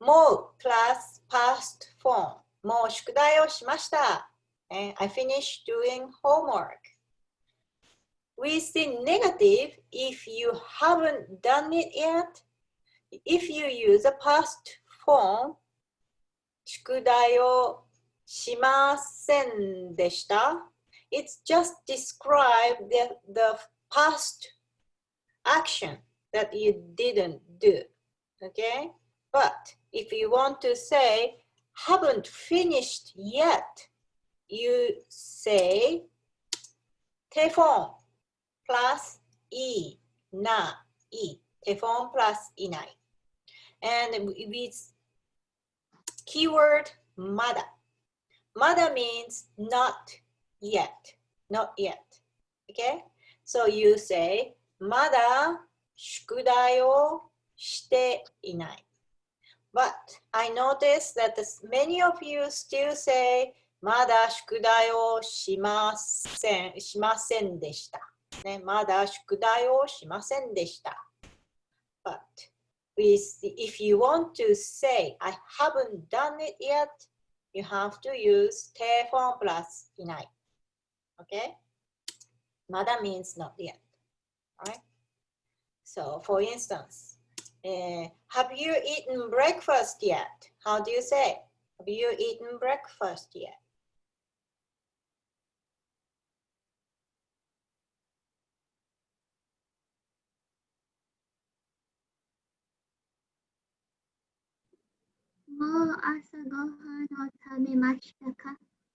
もう plus past form もう宿題をしました。I finished doing homework. With the negative, if you haven't done it yet, if you use a past form 宿題をしませんでした。It's just describe the past action that you didn't do. Okay? But if you want to say haven't finished yet, you say 手本 plus いない手本 plus いない and with keyword まだ Mada means not yet, not yet. Okay? So you say, まだ宿題をしていない。But I noticed that many of you still say, まだ宿題をしませんでした。ね、まだ宿題をしませんでした。But if you want to say, I haven't done it yet, you have to use 手本 plus いない。Okay? まだ means not yet. Alright? So, for instance, have you eaten breakfast yet? How do you say? Have you eaten breakfast yet?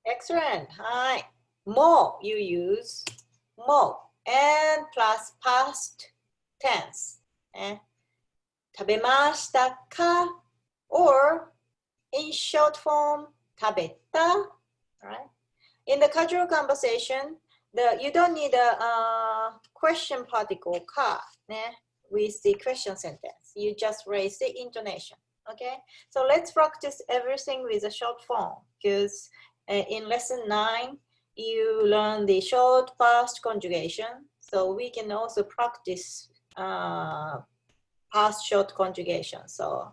Excellent. Hi. Mo, you use mo and plus past tense. 食べましたか or in short form 食べた right? In the casual conversation, you don't need a question particle か with the question sentence. You just raise the intonation. Okay, so let's practice everything with a short form because in lesson 9 you learn the short past conjugation, so we can also practice past short conjugation. So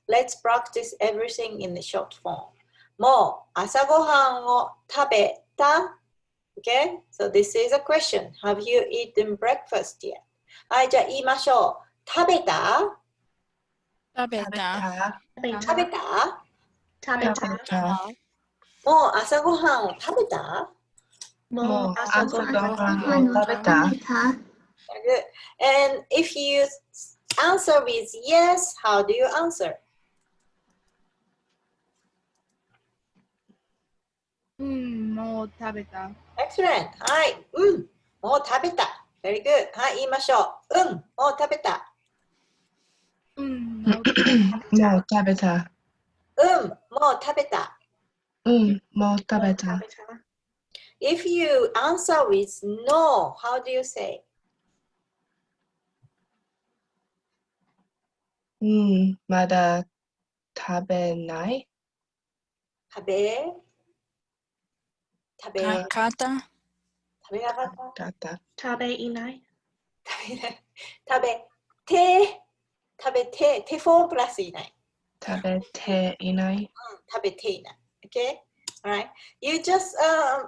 let's practice everything in the short form. もう朝ごはんを食べた Okay, so this is a question. Have you eaten breakfast yet? はい、じゃあ言いましょう。食べた食べた。食べた食べた。もう朝ごはんを食べたもう朝ごはんを食べた。Good. And if you answer with yes, how do you answer? もう食べた。Excellent. はい。もう食べた。Very good. はい、言いましょう。もう食べた。もう食べた。もう食べた。もう食べた。If you answer with no, how do you say? まだ食べない。食べなかった。食べいない。食べて、手フォープラスいない。食べていない。食べていない。Okay? Alright. You just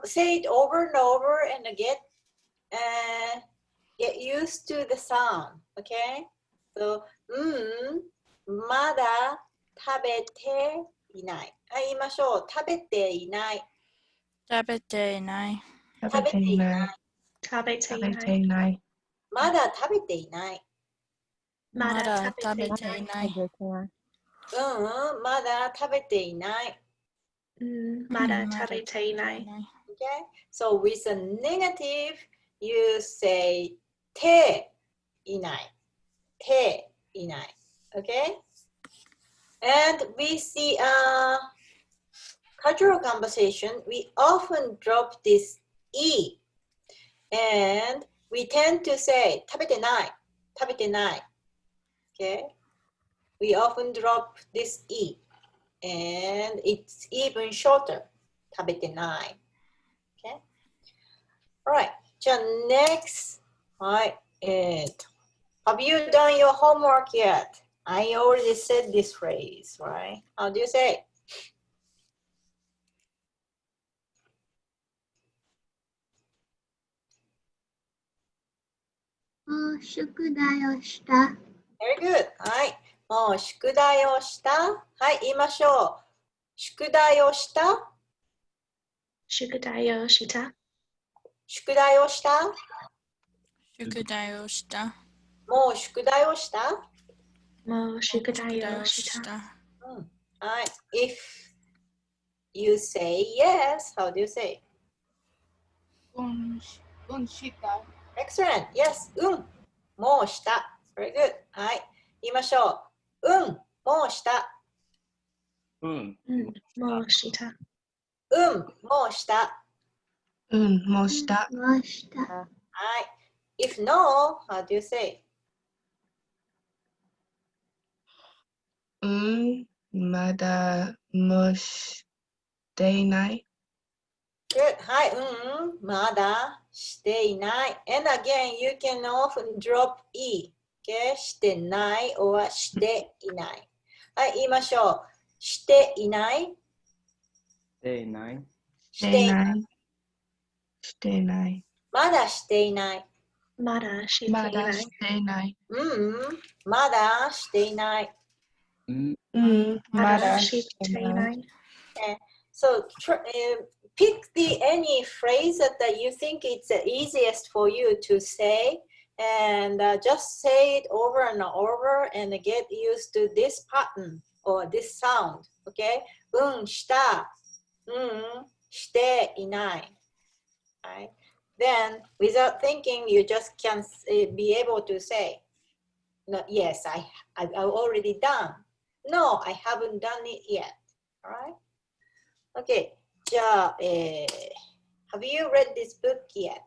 say it over and over and get used to the sound. Okay? So, まだ食べていない。はい、言いましょう。食べていない。食べていない。食べていない。食べていない。まだ食べていない。まだ食べていない。まだ食べていない。まだ食べていない。Okay? So with a negative, you say ていない。ていない。Okay? And we see casual conversation, we often drop this E. And we tend to say 食べてない。食べてない。Okay? We often drop this E. And it's even shorter. 食べてない。Okay? Alright. じゃあ next. はい。Have you done your homework yet? I already said this phrase, right? How do you say? Very good. はい。もう宿題をした。はい、言いましょう。宿題をした。宿題をした。宿題をした。宿題をした。もう宿題をした。もう宿題をし宿題をた。した。はい。If you say yes, how do you say? した。Excellent. Yes. もうした。Very good. はい。言いましょう。もうした。もうした。もうした。もうした。はい。If no, how do you say? まだもしていない。Good. はい。まだしていない。And again, you can often drop E. Okay? してない or していない。はい、言いましょう。していない。していない。していない。していない。まだしていない。まだしていない。まだしていない。まだしていない。So pick any phrase that you think it's the easiest for you to say and just say it over and over and get used to this pattern or this sound. Okay? した。していない。Right? Then, without thinking, you just can be able to say, no, yes, I've already done. No, I haven't done it yet. All right? Okay. じゃあ、have you read this book yet?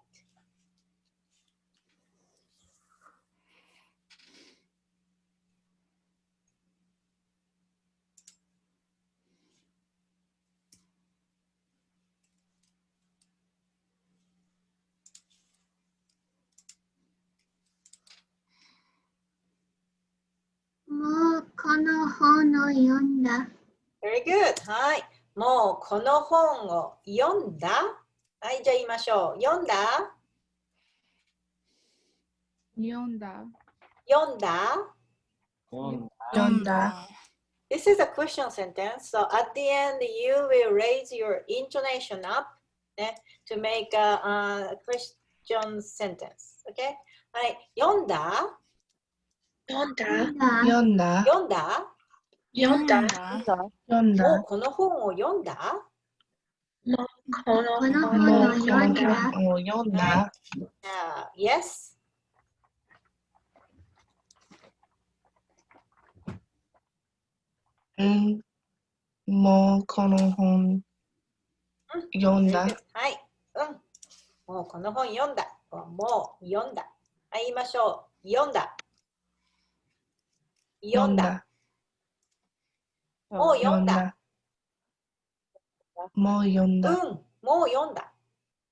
もうこの本を読んだ。Very good. はい。もうこの本を読んだ。はい、じゃあ言いましょう。読んだ。読んだ。読んだ。読んだ。This is a question sentence. So at the end, you will raise your intonation up to make a question sentence. Okay? はい。読んだ。読んだ。読んだ。読んだ。読んだ。読んだ。読んだ。もうこの本を読んだ。もうこのこの本を本を読んだ。読んだ。Yes. もうこの本読んだ。はい。もうこの本読んだ。もう読んだ。はい、言いましょう。読んだ。読んだ。もう読んだ。もう読んだ。もう読んだ。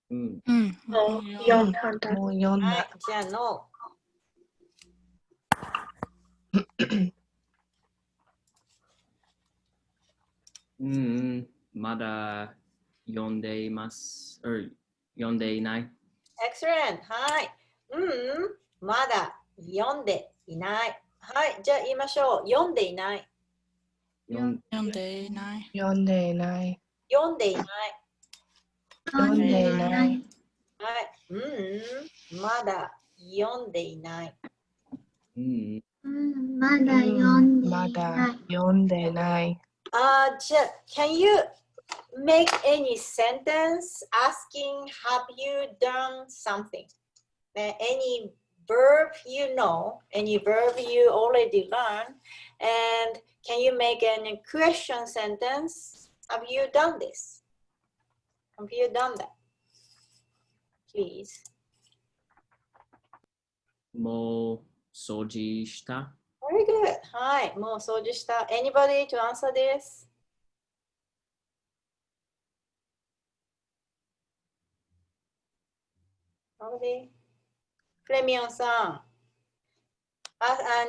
もう読んだ。もう読んだ。はい、じゃあの。まだ読んでいます。読んでいない。Excellent. はい。まだ読んでいない。はい、じゃあ言いましょう。読んでいない。読んでいない。読んでいない。読んでいない。読んでいない。はい。まだ読んでいない。まだ読んでいない。まだ読んでいない。じゃあ、can you make any sentence asking, have you done something? Any verb you know, any verb you already learned, and can you make any question sentence? Have you done this? Have you done that? Please. もう掃除した。Very good. はい、もう掃除した。Anybody to answer this? フレミオンさん。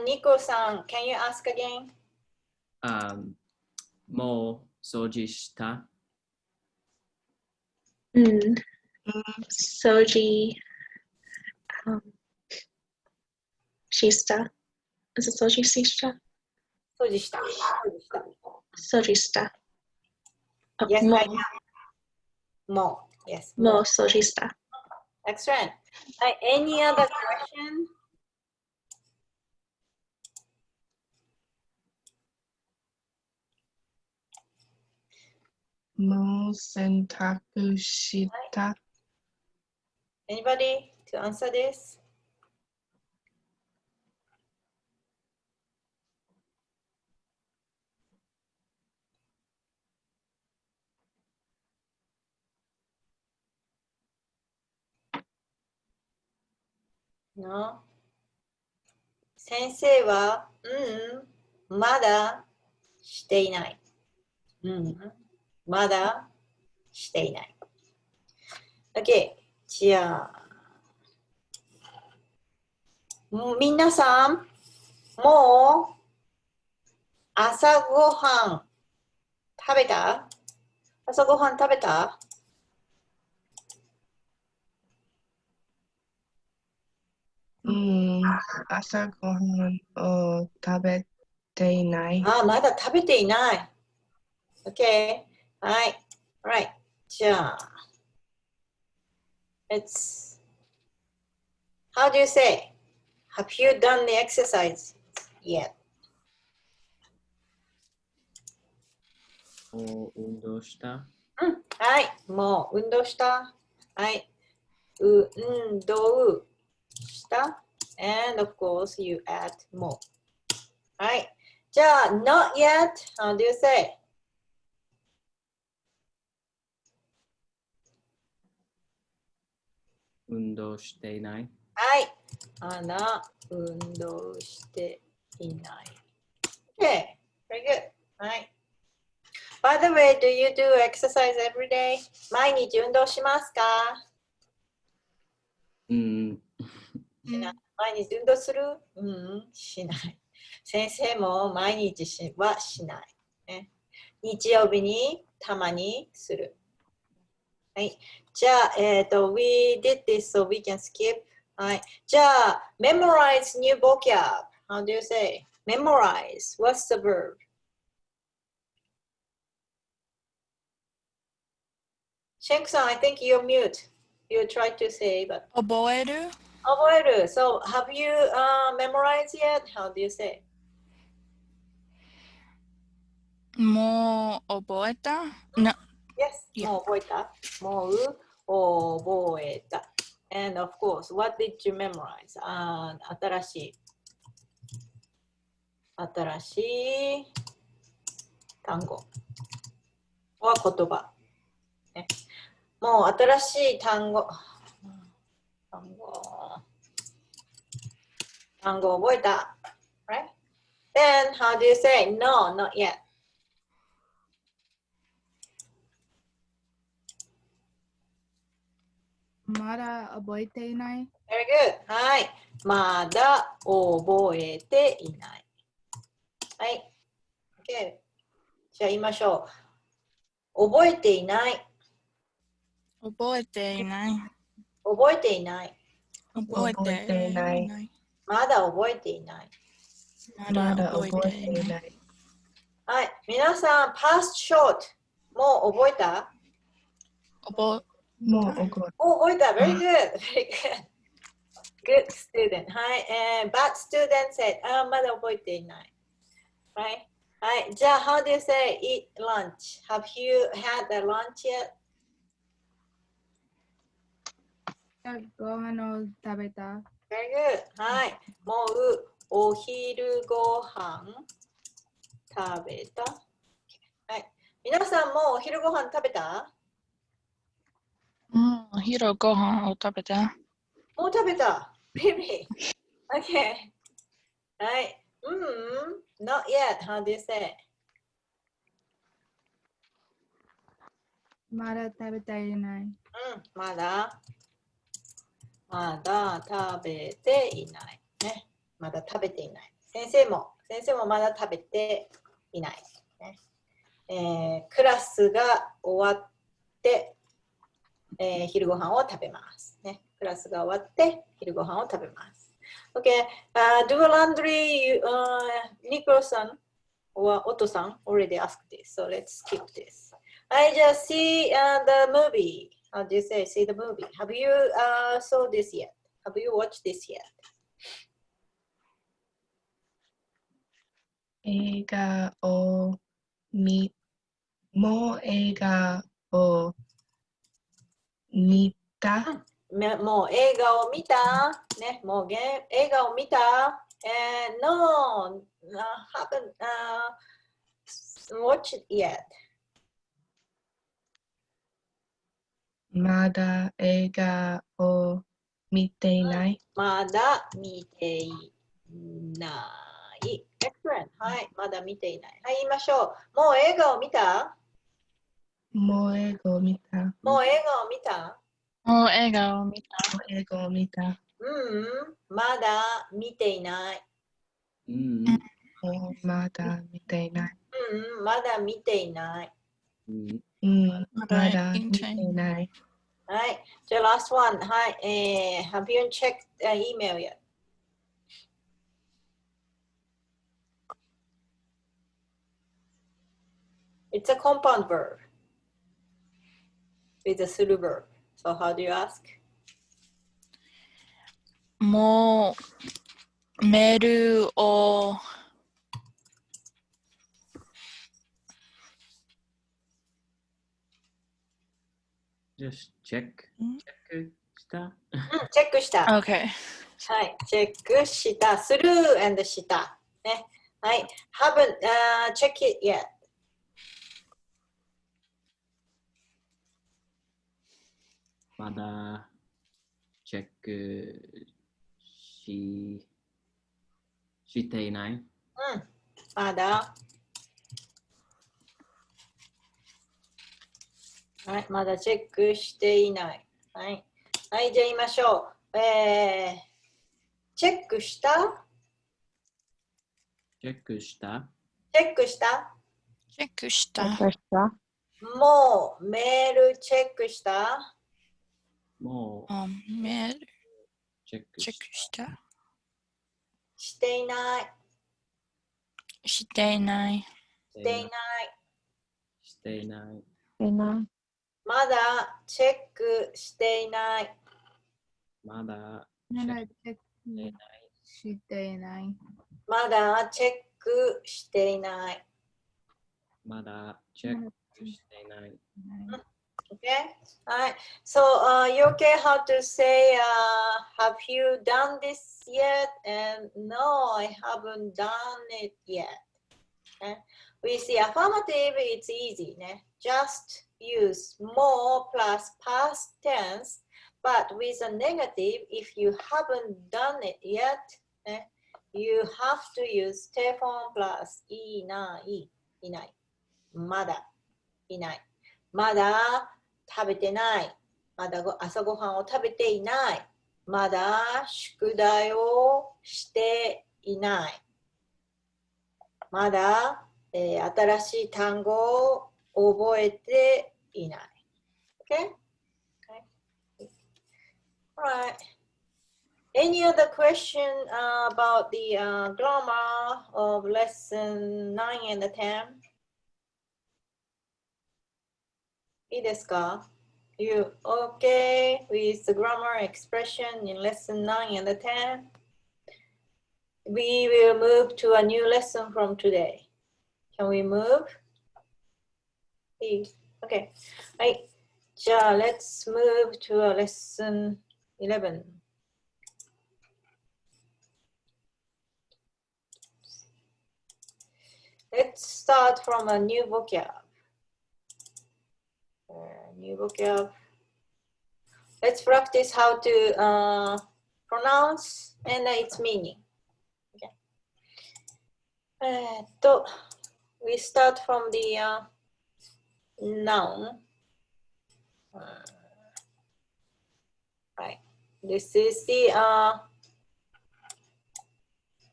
Nico さん、can you ask again? もう掃除した？掃除した掃除した掃除した。掃除した。Yes, も I know. もう。Yes. う掃除した。Excellent. Any other question? もう洗濯した。Anybody to answer this? No? 先生は、まだしていない。まだしていない。OK。じゃあ、皆さん、もう朝ごはん食べた？朝ごはん食べた？朝ごはんを食べていない。まだ食べていない。OK。はい。Right。じゃあ、How do you say? Have you done the exercise yet? もう運動した？はい。もう運動した。はい。運動した。And of course, you add more. はい。じゃあ、not yet. How do you say? 運動していない。はい。運動していない。Okay. Very good. はい。By the way, do you do exercise every day? 毎日運動しますか？しない。毎日運動する？しない。先生も毎日はしない。ね、日曜日にたまにする。はい。じゃあ、we did this so we can skip. はい。じゃあ、memorize new vocab. How do you say? Memorize. What's the verb? シェンクさん、I think you're mute. You try to say, but 覚える？覚える。So, have you memorized yet? How do you say? もう覚えた？な、Yes. Yeah. もう覚えた。もう覚えた。And of course, what did you memorize? 新しい単語は言葉。ね、もう新しい単語覚えた。Right? Then, how do you say? No, not yet. まだ覚えていない。Very good. はい。まだ覚えていない。はい。Okay. じゃあ言いましょう。覚えていない。覚えていない。覚えていない。覚えていない。まだ覚えていない。まだ覚えていない。はい。皆さん、past short もう覚えた？もう覚覚えた。Very good. Very good. Good student. はい。Bad student said, まだ覚えていない。Right? はい。じゃあ、how do you say eat lunch? Have you had the lunch yet? ご飯を食べた。Very good. はい。もうお昼ご飯食べた？はい。皆さんもお昼ご飯食べた？お昼ご飯を食べた。もう食べた。Really? Okay. はい。Not yet. How do you say? まだ食べていない。まだ食べていない。ね。まだ食べていない。先生もまだ食べていない。クラスが終わって、昼ご飯を食べます、ね。クラスが終わって昼ご飯を食べます。Okay, do laundry, Nicholas さん or Otto さん already asked this, so let's skip this. I just see the movie. How do you say see the movie? Have you saw this yet? Have you watched this yet? 映画をもう映画を見た。もう映画を見たね、もう映画を見たNo, haven't watched it yet. まだ映画を見ていない。まだ見ていない。Excellent. はい、まだ見ていない。はい、言いましょう。もう映画を見た？もう映画を見た。もう映画を見た？もう映画を見た。もう映画を見た。まだ見ていない。もうまだ見ていない。まだ見ていない。まだ見ていない。はい。じゃあ、last one. はい。Have you checked email yet? It's a compound verb with a suru verb. So how do you ask? もうメールをJust check. した。チェックした。 OK。はい。チェックした。する and した。ね。はい。haven't checked it yet. まだチェックしていない。まだ。はい。まだチェックしていない。はい。はい。じゃあ言いましょう。チェックしたチェックしたチェックしたチェックした。もうメールチェックしたもうメールチェックチェックしたしていないしていないしていないしていない。まだチェックしていないまだまだチェックしていない。まだチェックしていないまだチェックしていない。Okay? Alright. So, you okay how to say, have you done this yet? And no, I haven't done it yet. Okay? With the affirmative, it's easy. Just use more plus past tense. But with a negative, if you haven't done it yet, you have to use Stefan plus いないいないまだいないまだ食べてないまだ朝ごはんを食べていないまだ宿題をしていないまだ、新しい単語を覚えていない Okay? Alright. Any other question about the grammar of lesson 9 and 10? いいですか? You okay with the grammar expression in lesson 9 and 10? We will move to a new lesson from today. Can we move? Okay. はい。じゃあ、let's move to a lesson 11. Let's start from a new vocab. New vocab. Let's practice how to pronounce and its meaning. Okay. We start from the noun. Right. This is the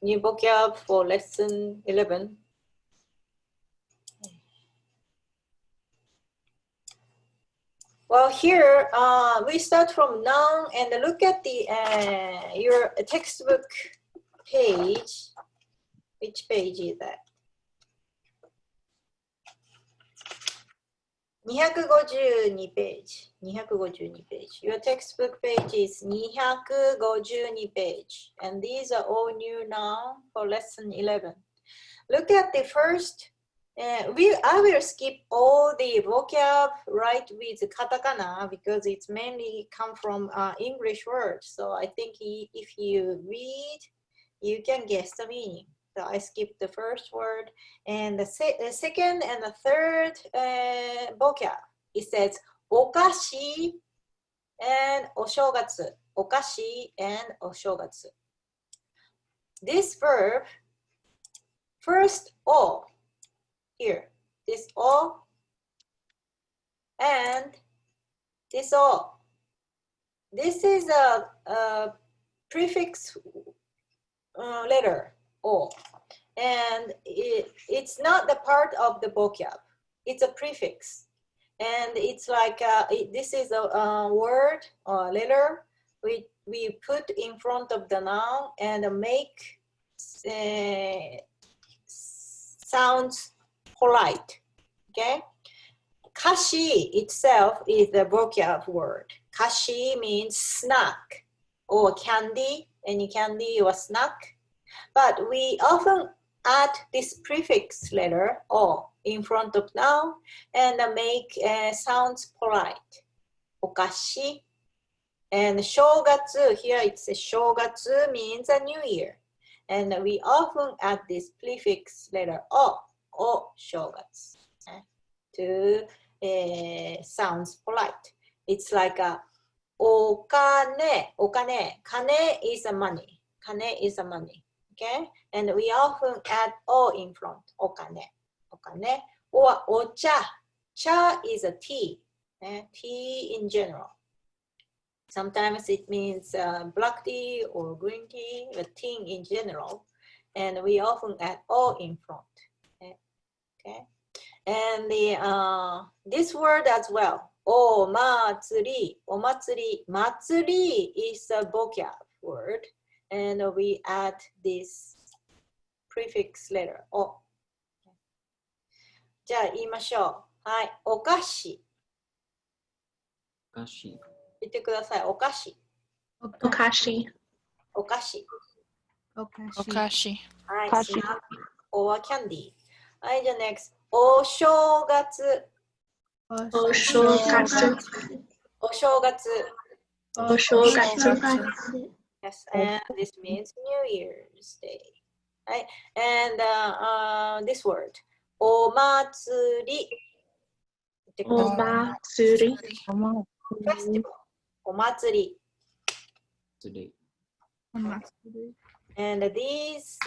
new vocab for lesson 11. Well, here we start from noun and look at the your textbook page. Which page is that? 252 page. 252 page. Your textbook page is 252 page. And these are all new noun for lesson 11. Look at the first. I will skip all the vocab right with katakana because it's mainly come from English words. So I think if you read, you can guess the meaning. So I skipped the first word, and the second and the third vocab. It says okashi and oshogatsu. Okashi and oshogatsu. This verb, first o here, this o and this o. This is a prefix letter o, and it's not the part of the vocab. It's a prefix, and it's like this is a word or letter we put in front of the noun and make sounds polite. Okay, kashi itself is the vocab word. Kashi means snack or candy, any candy or snack. But we often add this prefix letter o in front of noun and make sounds polite. Okashi. And shogatsu, here it says shogatsu means a new year. And we often add this prefix letter o shogatsu to sounds polite. It's like a okane. Kane is a money. Kane is a money. Okay, and we often add o in front. Okane, or ocha. Cha is a tea. Tea in general. Sometimes it means black tea or green tea, but tea in general, and we often add o in front. Okay, and the this word as well. Omatsuri. Matsuri is a vocab word. And we add this prefix letter o. じゃあ言いましょう。はい、お菓子。お菓子。言ってください。お菓子。Okashi. お菓子。お菓子。はい、スナック。おはキャンディー。はい、じゃあ next。お正月。お正月。お正月。お正月。Yes, and this means New Year's Day. Right? And this word, お祭り。お祭り。Festival. お祭り。Today. And these,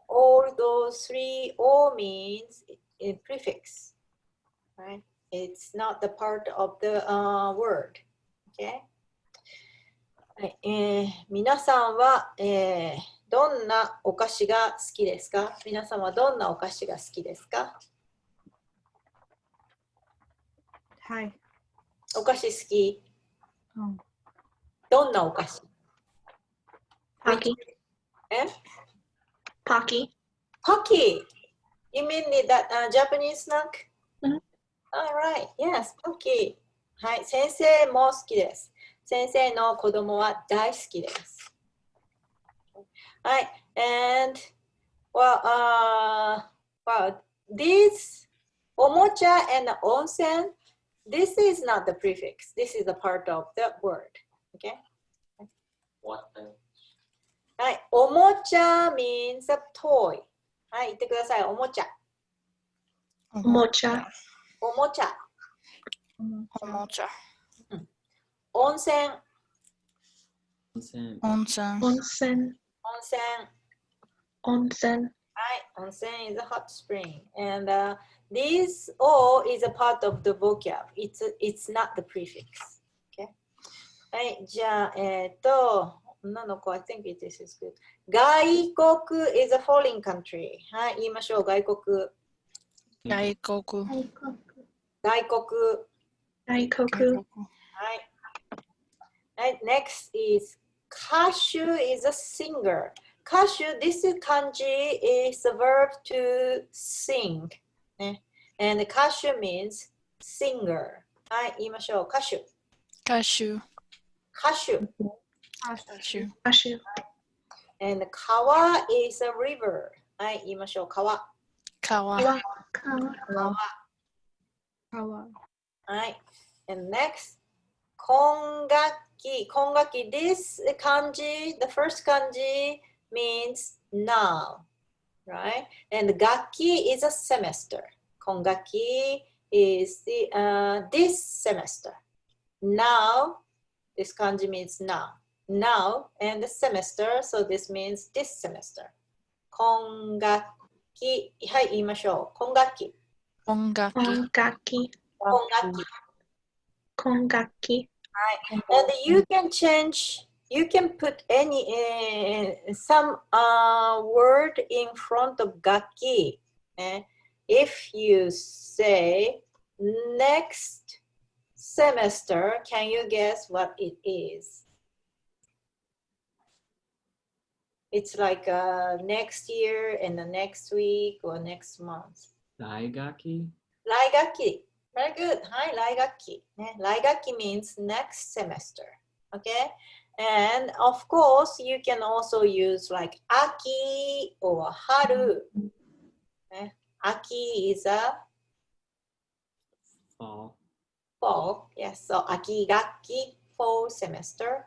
all those three, all means in prefix. Right? It's not the part of the word. Okay? はい、皆さんは、どんなお菓子が好きですか？皆さんはどんなお菓子が好きですか？はい。お菓子好き？うん。どんなお菓子？ Pocky. え？ Pocky. Pocky. You mean that Japanese snack? Mhm. All right. Yes, Pocky. はい、先生も好きです。先生の子供は大好きです。はい、and well, this おもちゃ and 温泉 this is not the prefix. This is a part of the word. Okay? What? はい、おもちゃ means a toy. はい、言ってください。おもちゃ。おもちゃ。おもちゃ。おもちゃ。温泉。温泉。温泉。温泉。温泉。温泉。はい、温泉 is a hot spring. And this O is a part of the vocab. It's not the prefix. Okay? はい、じゃあ、女の子、I think this is good. 外国 is a foreign country. はい、言いましょう。外国。外国。外国。外国。外国。はい。はい、next is 歌手 is a singer. 歌手 this kanji is a verb to sing. ね。And 歌手 means singer. はい、言いましょう。歌手。歌手。歌手。歌手。歌手。 And 川 is a river. はい、言いましょう。川。川。川。川。はい。And next, 今学期。今学期 this kanji, the first kanji means now, right? And 学期 is a semester. 今学期 is this semester. Now, this kanji means now. Now and the semester, so this means this semester. 今学期。はい、言いましょう。今学期。今学期。今学期。今学期。今学期。And you can change, you can put any some word in front of 学期. If you say next semester, can you guess what it is? It's like next year and the next week or next month. 来学期。来学期. Very good. はい、来学期。ね、来学期 means next semester. Okay? And of course, you can also use like 秋 or 春。ね、秋 is a fall. fall. Yes, so 秋学期 fall semester.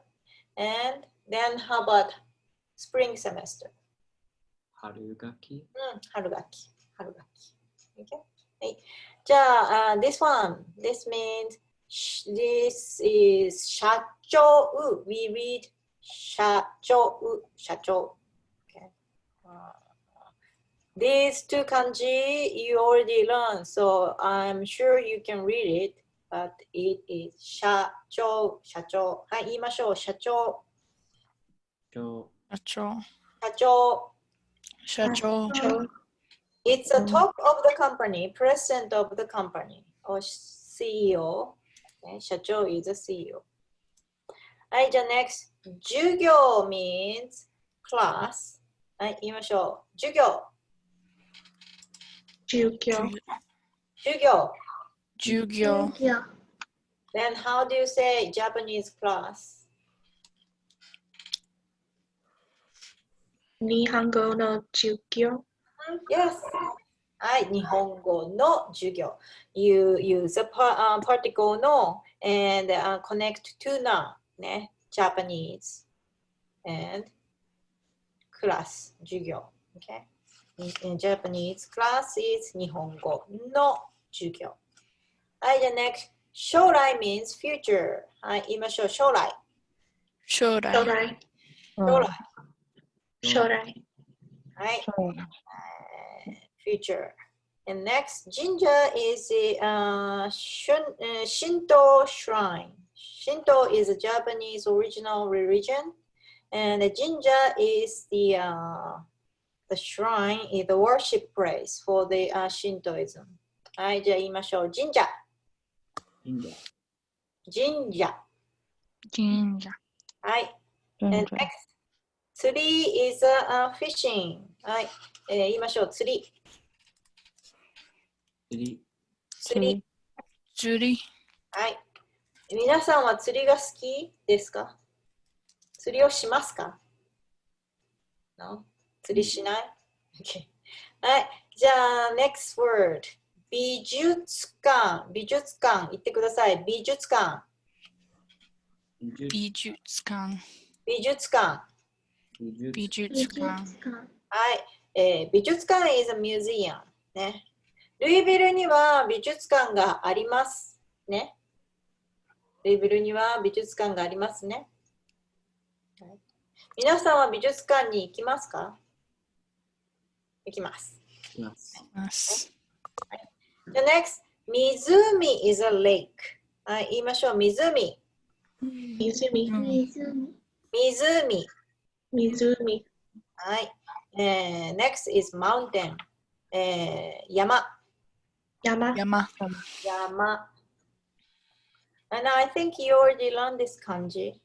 And then how about spring semester? 春学期。春学期。春学期。Okay? はい。じゃあ、this one. This means this is 社長. We read 社長. 社長. Okay. These two kanji you already learned, so I'm sure you can read it, but it is 社長. 社長. はい、言いましょう。社長. 社社長。社長. 社長。It's a top of the company, president of the company, or CEO. Okay, 社長 is a CEO. はい、じゃあ next. 授業 means class. はい、言いましょう。授業。授業。授業。授業。Then how do you say Japanese class? 日本語の授業。Yes. はい、日本語の授業。You use a particle no and connect to na, ね、Japanese and class, 授業。Okay? In Japanese, class is 日本語の授業。はい、じゃあ next. 将来 means future. はい、言いましょう。将来。将来。将来。将来。将来。はい。future. And next, Jinja is a Shinto shrine. Shinto is a Japanese original religion, and the Jinja is the shrine, is the worship place for the Shintoism. はい、じゃあ言いましょう。神社。神社。神社。神社。はい。And next, 釣り is fishing. はい、言いましょう。釣り。釣り。釣り。釣り。はい。皆さんは釣りが好きですか？釣りをしますか？ No? 釣りしない？ Okay. はい。じゃあ、next word. 美術館。美術館。言ってください。美術館。美術館。美術館。美術館。はい。美術館 is a museum. ね。ルイビルには美術館がありますね。ルイビルには美術館がありますね。はい、皆さんは美術館に行きますか？行きます。行きます。The next, 湖 is a lake. はい、言いましょう。湖。湖。湖。 Mizumi. はい。next is mountain. 山。 Yama. 山。山。And I think you already learned this kanji.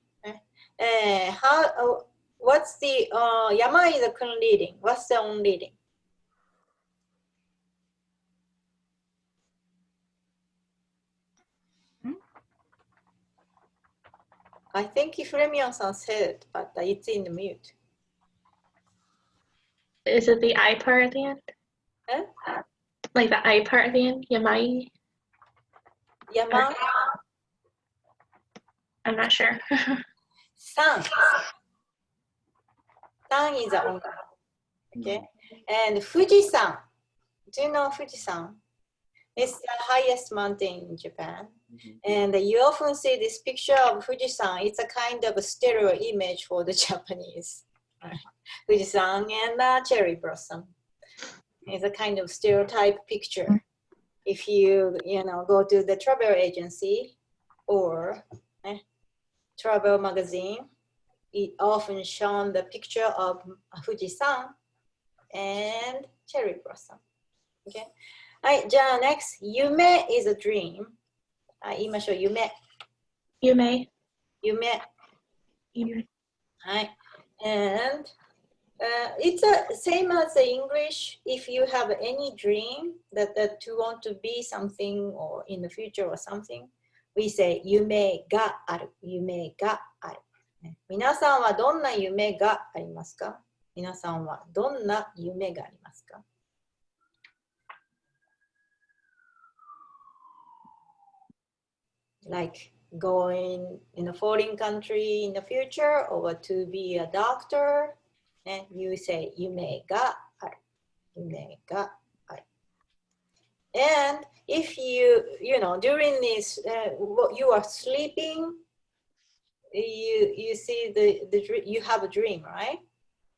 What's the, yama is a kun reading. What's the on reading? I think Fremion-san said, but it's in the mute. Is it the I part at the end? Huh? Like the I part at the end? Yamai? Yama. I'm not sure. San. San is the on. Okay. And Fujisan. Do you know Fujisan? It's the highest mountain in Japan. And you often see this picture of Fujisan. It's a kind of a stereo image for the Japanese. Fujisan and cherry blossom. It's a kind of stereotype picture. If you go to the travel agency or travel magazine, it often shown the picture of Fujisan and cherry blossom. Okay. はい、じゃあ next 夢 is a dream. 言いましょう。夢。 Yume. 夢。 Yume. はい。And it's a same as the English. If you have any dream that you want to be something or in the future or something, we say 夢がある。夢がある。皆さんはどんな夢がありますか？皆さんはどんな夢がありますか？ Like going in a foreign country in the future or to be a doctor, and you say 夢がある。夢がある。And if you during this you are sleeping, you see the you have a dream, right?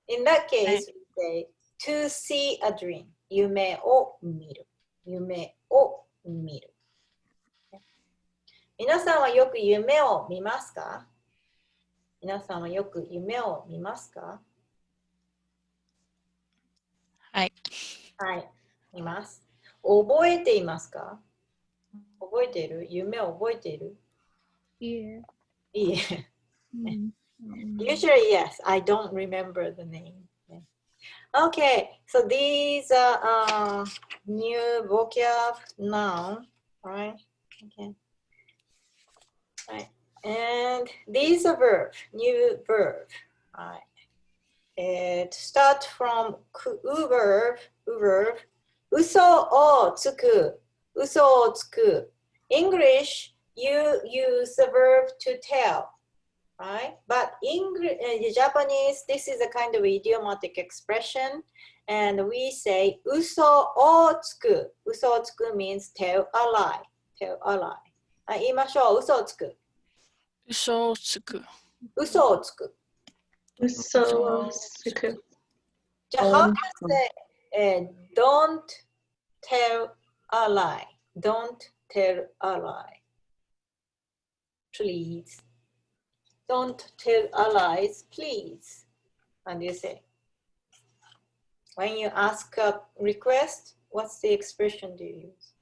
In that case, we say to see a dream. 夢を見る。夢を見る。皆さんはよく夢を見ますか？皆さんはよく夢を見ますか？はい。はい、見ます。覚えていますか？覚えている？夢を覚えている？いいえ。Usually, yes. I don't remember the name. Okay, so these are new vocab noun, right? Okay. Right. And these are verb, new verb. Right. It starts from verb, 嘘をつく、嘘をつく. English, you use the verb to tell, right? But in Japanese, this is a kind of idiomatic expression, and we say 嘘をつく. 嘘をつく means tell a lie, tell a lie. 言いましょう。嘘をつく。嘘をつく。嘘をつく。Usosuku. じゃあ、how do you say, don't tell a lie? Don't tell a lie. Please. Don't tell a lie, please. How do you say? When you ask a request, what's the expression do you use?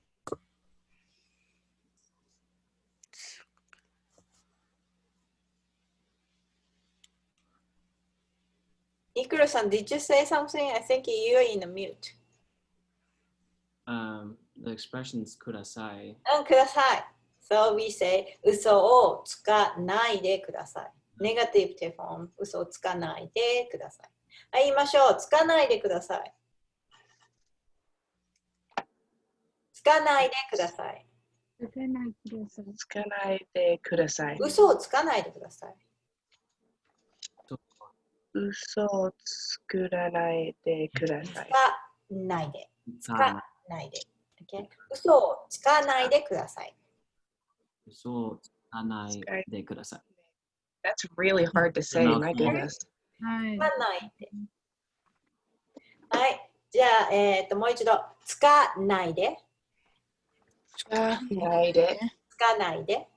Ikuro-san, did you say something? I think you're in a mute. The expressions ください。ください。So we say 嘘をつかないでください。Negative form 嘘をつかないでください。はい、言いましょう。つかないでください。つかないでください。つかないでください。嘘をつかないでください。嘘を作らないでください。つかないで。つかないで。Okay? 嘘をつかないでください。嘘をつかないでください。That's really hard to say, my goodness. つかないで。はい。じゃあ、もう一度。つかないで。つかないで。つかないで。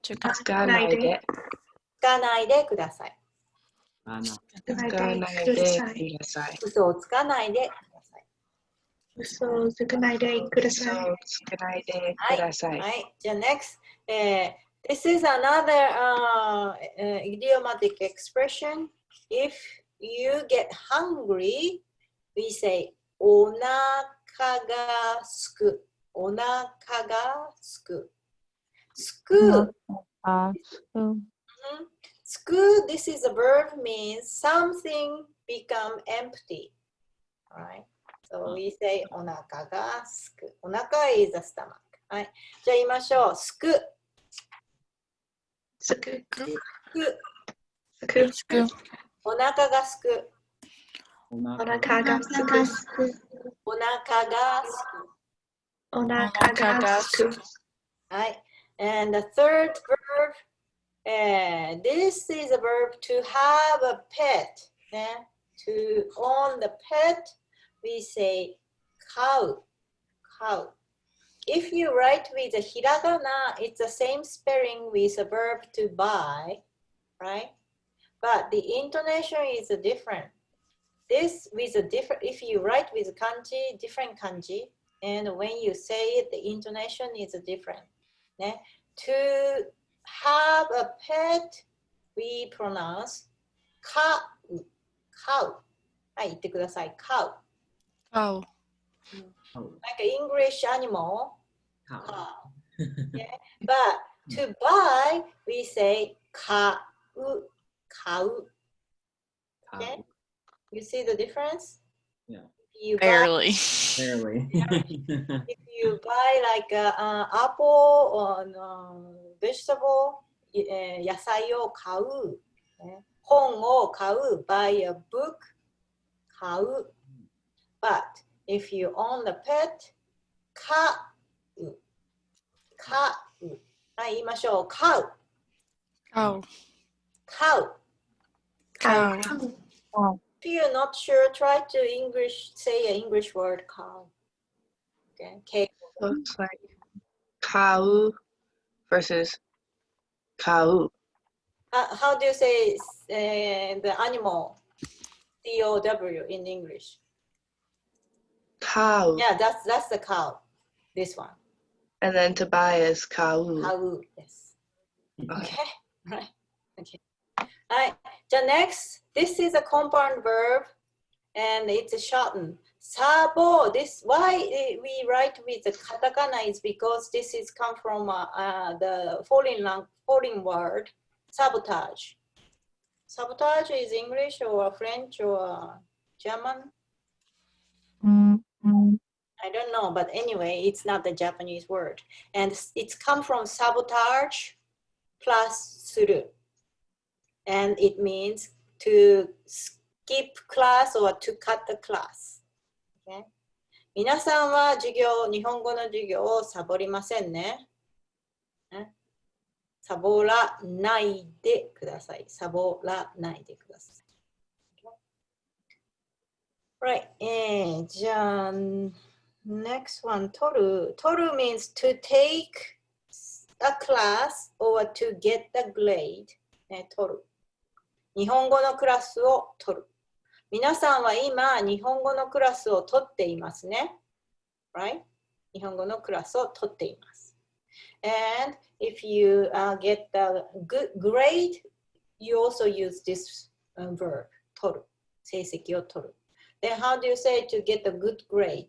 つかないで。つかないでください。つかないでください。嘘をつかないでください。嘘つかないでください。はい。じゃあ next、this is another idiomatic expression. If you get hungry, we say お腹がすく。お腹がすく。すく。すく, this is a verb means something become empty. Right? So we say お腹がすく。お腹 is a stomach. はい。じゃあ言いましょう。すく。すく。すく。すく。お腹がすく。お腹がすく。お腹がすく。お腹がすく。はい。And the third verb, this is a verb to have a pet. To own the pet, we say cow. Cow. If you write with a hiragana, it's the same spelling with a verb to buy, right? But the intonation is different. This with a different, if you write with kanji, different kanji, and when you say it, the intonation is different. To have a pet, we pronounce cow. Cow. はい、言ってください。cow. Cow. Like an English animal. Cow. Okay? But to buy, we say cow. Cow. Okay? You see the difference? Yeah. You Barely. Barely. if you buy like an apple or vegetable, 野菜を買う、本を買う、buy a book, 買う。But if you own the pet, 買う。買う。はい、言いましょう。買う。Cow. 買う。 Cow. If you're not sure, try to say an English word, cow. Okay. So it's like cow versus cow. How do you say the animal? C-O-W in English. Cow. Yeah, that's the cow. This one. And then to buy is cow. Cow. Yes. Okay. Okay. Right. Okay. All right. The next, this is a compound verb, and it's a shortened. Sabo. This why we write with the katakana is because this is come from the foreign word sabotage. Sabotage is English or French or German. I don't know, but anyway, it's not the Japanese word. And it's come from sabotage plus suru. And it means to skip class or to cut the class. Okay? 皆さんは日本語の授業をサボりませんね。サボらないでください。サボらないでください。Right. じゃあ、next one, 取る。取る means to take a class or to get the grade. 取る。日本語のクラスを取る。皆さんは今、日本語のクラスを取っていますね。Right? 日本語のクラスを取っています。And if you get the good grade, you also use this verb, 取る。成績を取る。Then how do you say to get a good grade?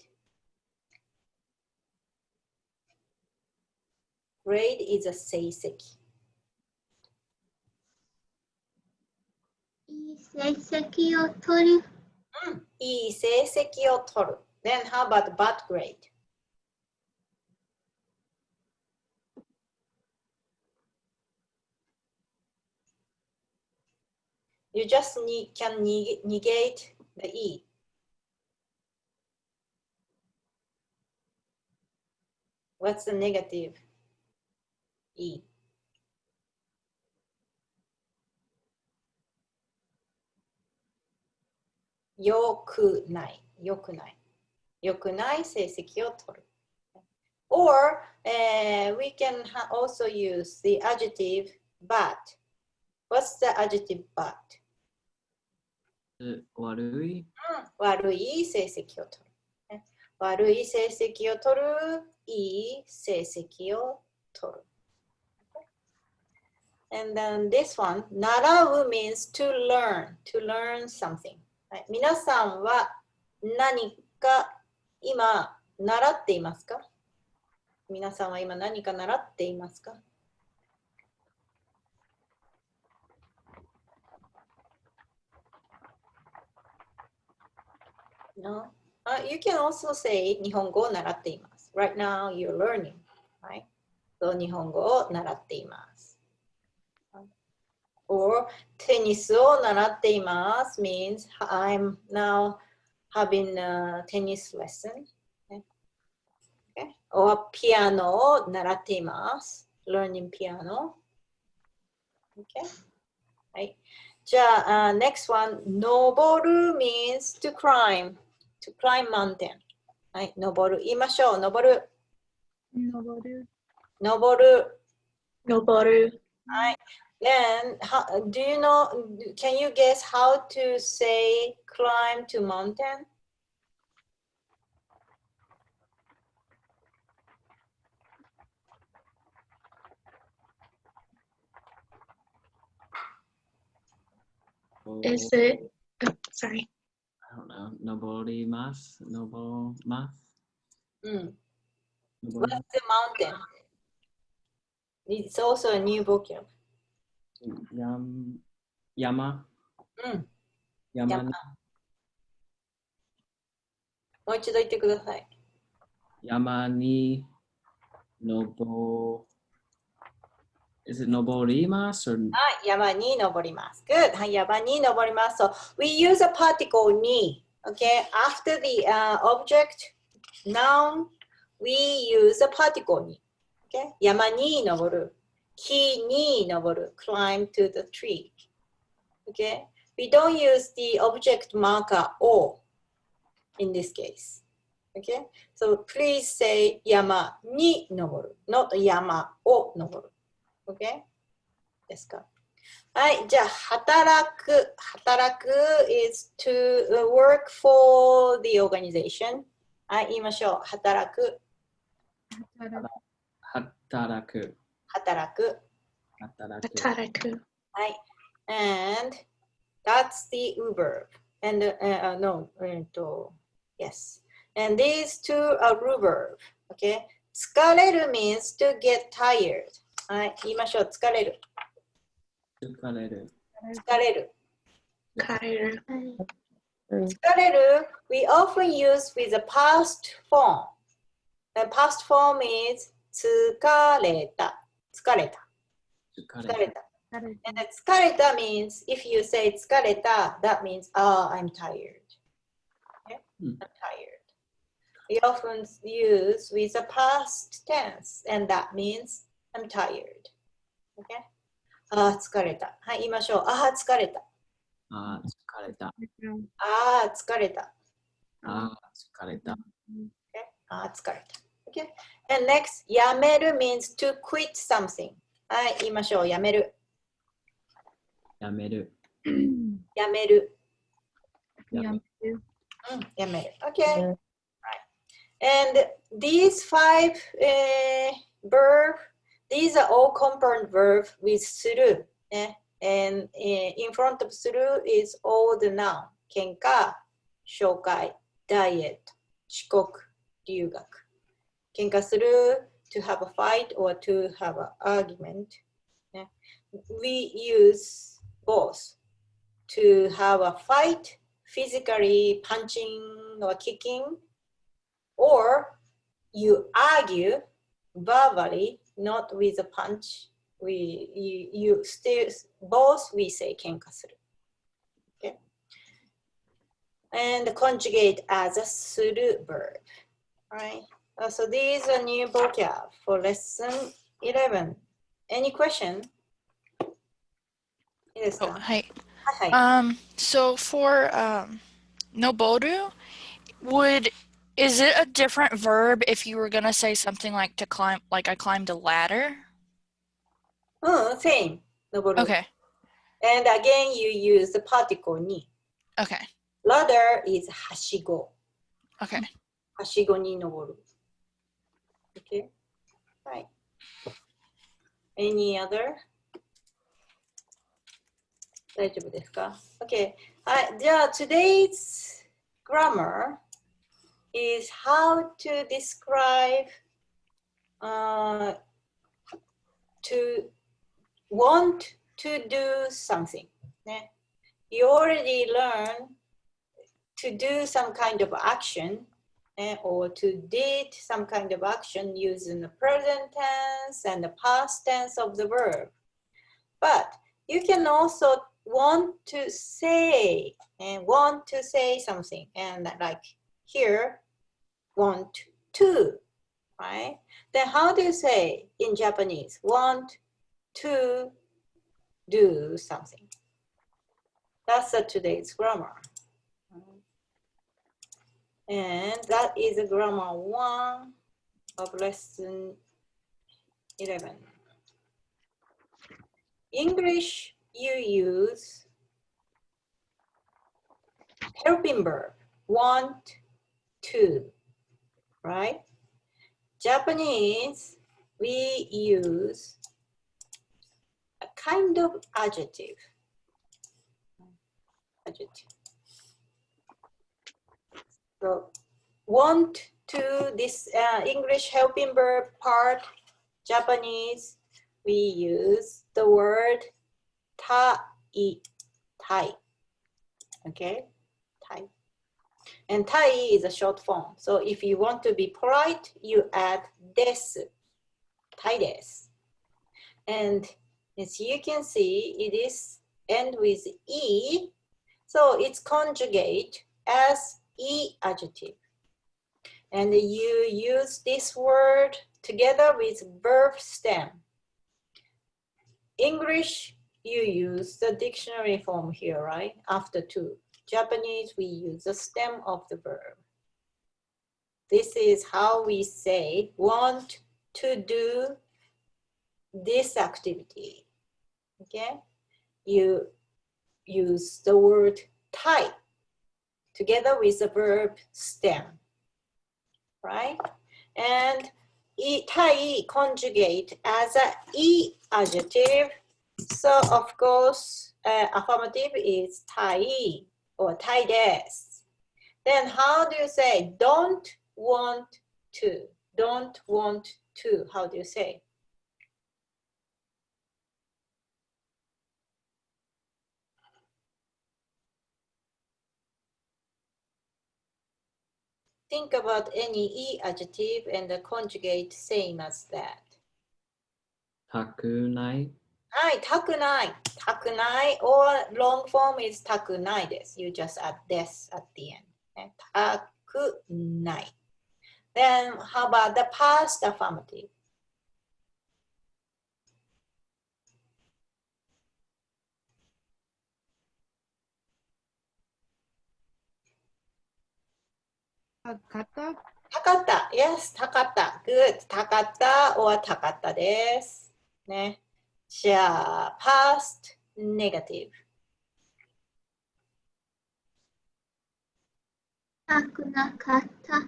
Grade is a 成績。いい成績を取る。いい成績を取る。Then how about bad grade? You just can negate the E. What's the negative? E. よくない。よくない。よくない成績を取る。Or we can also use the adjective but. What's the adjective but? 悪い。悪い成績を取る。ね、悪い成績を取る。いい成績を取る。And then this one, 習う means to learn something. はい、皆さんは何か今習っていますか？皆さんは今何か習っていますか？ No? You can also say 日本語を習っています。Right now you're learning. Right? So 日本語を習っています。Or テニスを習っています means I'm now having a tennis lesson. Okay? Or ピアノを習っています。Learning piano. Okay? はい。じゃあ、next one. 登る means to climb. To climb mountain. はい。登る。言いましょう。登る。登る。登る。 Noboru. はい。Then, do you know, can you guess how to say climb to mountain? Is it? Oh, sorry. I don't know. Noborimasu. What's the mountain? It's also a new vocab. Yama. うん。山に。もう一度言ってください。山に登。Is it 登ります or はい。山に登ります。Good. はい。山に登ります。So, we use a particle に。Okay. After the object, noun, we use a particle に。Okay. 山に登る。木に登る。Climb to the tree. Okay. We don't use the object marker or in this case. Okay. So, please say 山に登る。not 山を登る。Okay. ですか。はい。じゃあ、働く。働く is to work for the organization. はい。言いましょう。働く。働く。働く。働く。働く。 Ataraku. はい。And that's the verb. And no, yes. And these two are verb. Okay. 疲れる means to get tired. はい。言いましょう。疲れる。疲れる。疲れる。 Kareru. 疲れる we often use with the past form. The past form is 疲れた。疲れた。疲疲れた。疲れ And the 疲れた means if you say 疲れた, that means I'm tired. Okay? I'm tired. We often use with the past tense and that means I'm tired. Okay? 疲れた。はい、言いましょう。疲れた。あー疲れた。疲れた。あー疲れた。Okay? 疲れた。Okay? And next, やめる means to quit something. はい、言いましょう。やめる。やめる。やめる。やめる。やめる。Okay? And these five verbs, these are all compound verbs with する。ね、And in front of する is all the noun. 喧嘩、紹介、ダイエット、遅刻、留学。喧嘩する to have a fight or to have an argument. ね、We use both to have a fight, physically punching or kicking, or you argue verbally, not with a punch. You still both we say 喧嘩する。Okay? And conjugate as a する verb. Right? So these are new vocab for lesson 11. Any question? いいですか？はい。はいはい。So for noboru, is it a different verb if you were gonna say something like to climb, like I climbed a ladder? Same. 登る。 Okay. And again, you use the particle に。Okay. Ladder is はしご。 Okay. はしごに登る。Okay? はい。Any other? 大丈夫ですか ?Okay. はい。じゃあ、today's grammar is how to describe to want to do something. ね。You already learned to do some kind of action or to did some kind of action using the present tense and the past tense of the verb. But you can also want to say something, and like here, want to, right? Then how do you say in Japanese, want to do something? That's today's grammar. And that is grammar 1 of lesson 11. English, you use helping verb, want to, right? Japanese, we use a kind of adjective. So want to, this English helping verb part, Japanese, we use the word tai, okay, tai. And tai is a short form. So if you want to be polite, you add desu, tai desu. And as you can see, it is end with e, so it's conjugate as e adjective. And you use this word together with verb stem. English, you use the dictionary form here, right? After to. Japanese, we use the stem of the verb. This is how we say want to do this activity. Okay? You use the word tai together with the verb stem, right? And tai conjugate as a e adjective. So of course, affirmative is tai or tai desu. Then how do you say don't want to? Don't want to. How do you say? Think about any e adjective and the conjugate same as that. たくない。はい、たくない。たくない or long form is たくないです。You just add this at the end. ね、たくない。Then how about the past affirmative? たかった。たかった。Yes, たかった。Good. たかった or たかったです。ね。じゃあ、past negative. たくなかった。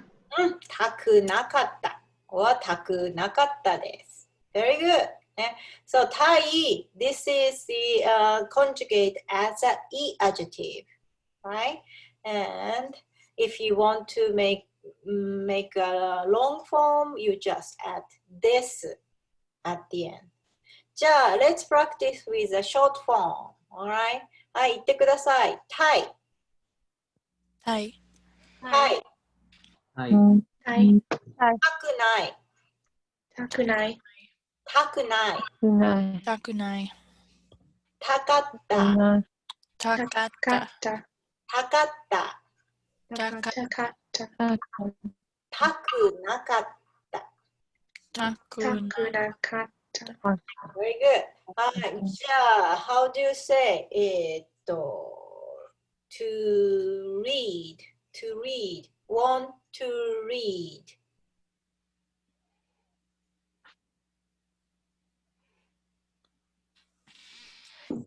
たくなかった。or たくなかったです。Very good. ね。So, たい、this is the conjugate as a e adjective, right? And if you want to make a long form, you just add this at the end. じゃあ、let's practice with a short form. Alright? はい、言ってください。たい。はい。たい。はい。はい。たくない。たくない。たくない。ない。たくない。たかった。ない。たかっ。たかったた。たかった。たか。たかったたくなかった。たくたな。くなかった。Very good. はい。じゃあ、how do you say to read, to read, want to read.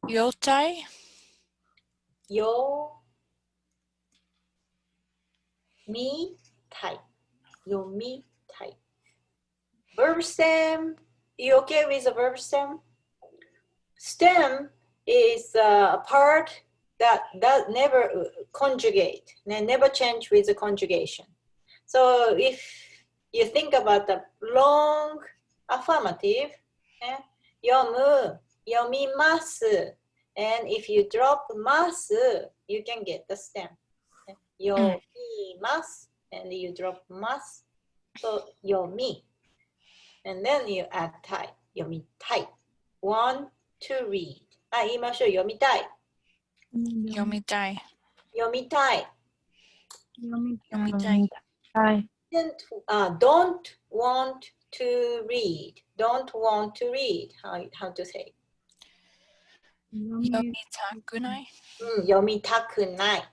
よたい。よみたい。読みたい。Verb stem. You okay with the verb stem? Stem is a part that never conjugate, never change with the conjugation. So if you think about the long affirmative, 読む、読みます。And if you drop ます、you can get the stem. 読みます。And you drop ます。So 読み。And then you add たい。読みたい。Want to read. 言いましょう。読みたい。読みたい。読みたい。読みたい。Don't want to read. Don't want to read. How to say? 読みたくない。読みたくない。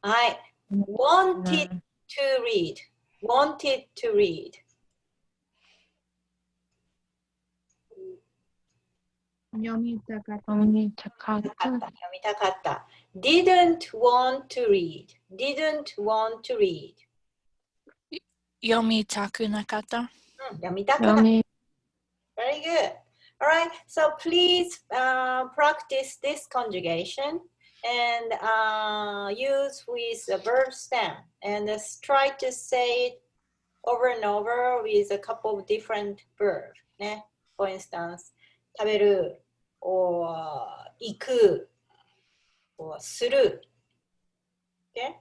はい。wanted to read. Wanted to read. 読みたかった。読みたかった。読みたかった。Didn't want to read. Didn't want to read. 読みたくなかった。読みたくない。Very good. All right. So please practice this conjugation and use with the verb stem and try to say it over and over with a couple of different verbs. ね。For instance, 食べる or 行く or する。Okay?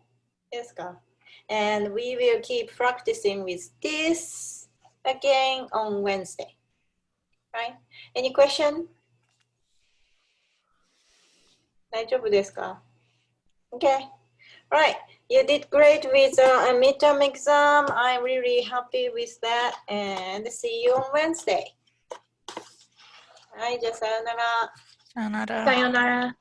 ですか? And we will keep practicing with this again on Wednesday. Right? Any question? 大丈夫ですか? Okay. Right. You did great with a midterm exam. I'm really happy with that. And see you on Wednesday. はい、じゃあさよなら。さよなら。さよなら。